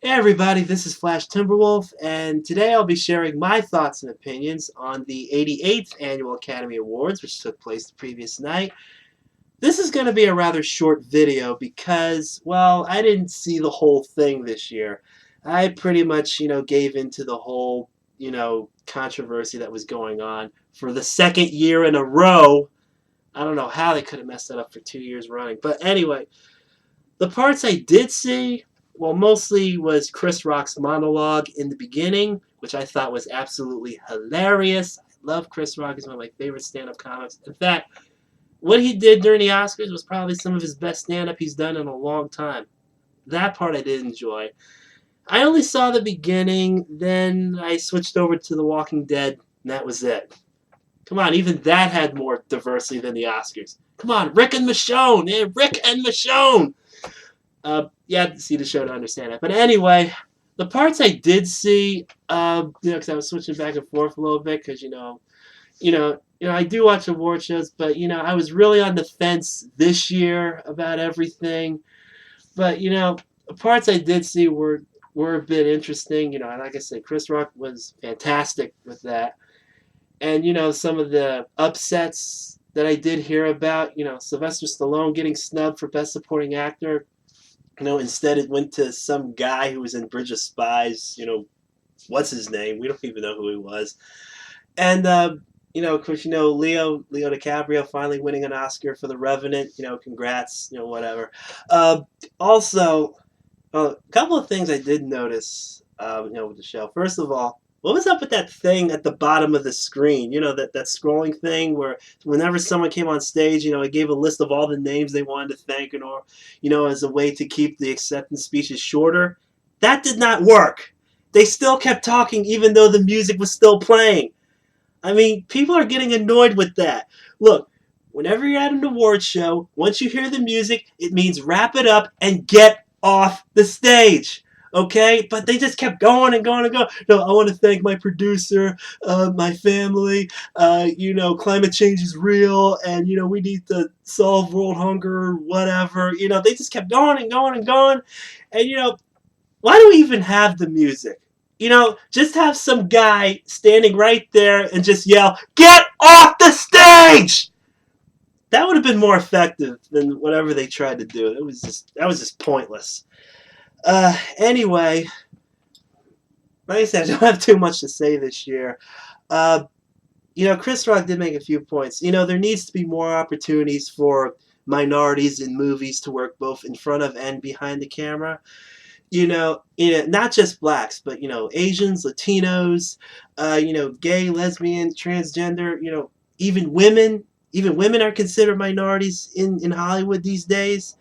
Hey everybody, this is Flash Timberwolf, and today I'll be sharing my thoughts and opinions on the 88th Annual Academy Awards, which took place the previous night. This is going to be a rather short video because, well, I didn't see the whole thing this year. I pretty much, gave into the whole, controversy that was going on for the second year in a row. I don't know how they could have messed that up for 2 years running. But anyway, the parts I did see, well, mostly was Chris Rock's monologue in the beginning, which I thought was absolutely hilarious. I love Chris Rock. He's one of my favorite stand-up comics. In fact, what he did during the Oscars was probably some of his best stand-up he's done in a long time. That part I did enjoy. I only saw the beginning, then I switched over to The Walking Dead, and that was it. Come on, even that had more diversity than the Oscars. Come on, Rick and Michonne! Yeah, Rick and Michonne! You had to see the show to understand it. But anyway, the parts I did see, because I was switching back and forth a little bit, because I do watch award shows, but I was really on the fence this year about everything. But the parts I did see were a bit interesting. And like I said, Chris Rock was fantastic with that. And some of the upsets that I did hear about, Sylvester Stallone getting snubbed for Best Supporting Actor. Instead it went to some guy who was in Bridge of Spies. What's his name? We don't even know who he was. And of course, Leo DiCaprio finally winning an Oscar for The Revenant. Congrats. Whatever. Also, a couple of things I did notice. With the show. First of all, what was up with that thing at the bottom of the screen? That scrolling thing where whenever someone came on stage, it gave a list of all the names they wanted to thank, as a way to keep the acceptance speeches shorter. That did not work. They still kept talking even though the music was still playing. I mean, people are getting annoyed with that. Look, whenever you're at an award show, once you hear the music, it means wrap it up and get off the stage. Okay, but they just kept going and going and going. No, I want to thank my producer, my family. Climate change is real, and we need to solve world hunger, whatever. They just kept going and going and going, and why do we even have the music? Just have some guy standing right there and just yell, "Get off the stage!" That would have been more effective than whatever they tried to do. That was just pointless. Anyway, like I said, I don't have too much to say this year. Chris Rock did make a few points. There needs to be more opportunities for minorities in movies to work both in front of and behind the camera. Not just blacks, but Asians, Latinos, gay, lesbian, transgender. Even women. Even women are considered minorities in Hollywood these days.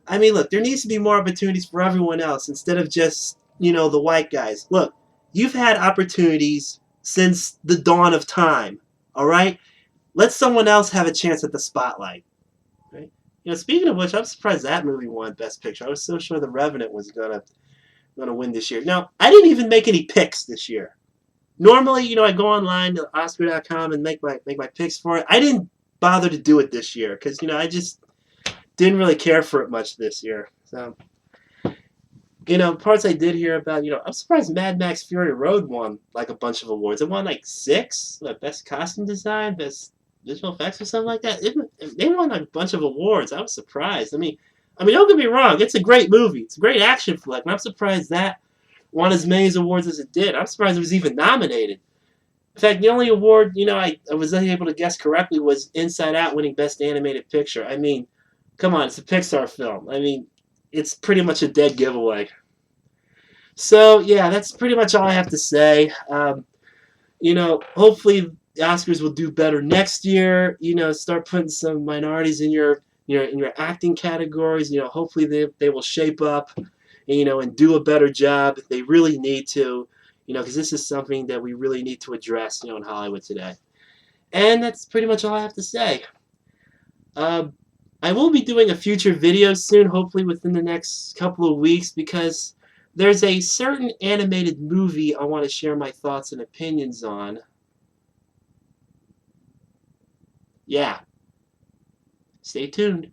I mean, look, there needs to be more opportunities for everyone else instead of just, the white guys. Look, you've had opportunities since the dawn of time, all right? Let someone else have a chance at the spotlight, right? Speaking of which, I'm surprised that movie won Best Picture. I was so sure The Revenant was gonna win this year. Now, I didn't even make any picks this year. Normally, I go online to Oscar.com and make my picks for it. I didn't bother to do it this year because, I just didn't really care for it much this year. So, parts I did hear about, I'm surprised Mad Max Fury Road won like a bunch of awards. It won like 6, like Best Costume Design, Best Visual Effects or something like that. They won like a bunch of awards. I was surprised. I mean, don't get me wrong. It's a great movie. It's a great action flick. And I'm surprised that won as many awards as it did. I'm surprised it was even nominated. In fact, the only award, I was able to guess correctly was Inside Out winning Best Animated Picture. I mean, come on, it's a Pixar film. I mean, it's pretty much a dead giveaway. So, yeah, that's pretty much all I have to say. Hopefully the Oscars will do better next year. Start putting some minorities in your acting categories. Hopefully they will shape up, and do a better job. They really need to, because this is something that we really need to address, in Hollywood today. And that's pretty much all I have to say. I will be doing a future video soon, hopefully within the next couple of weeks, because there's a certain animated movie I want to share my thoughts and opinions on. Yeah. Stay tuned.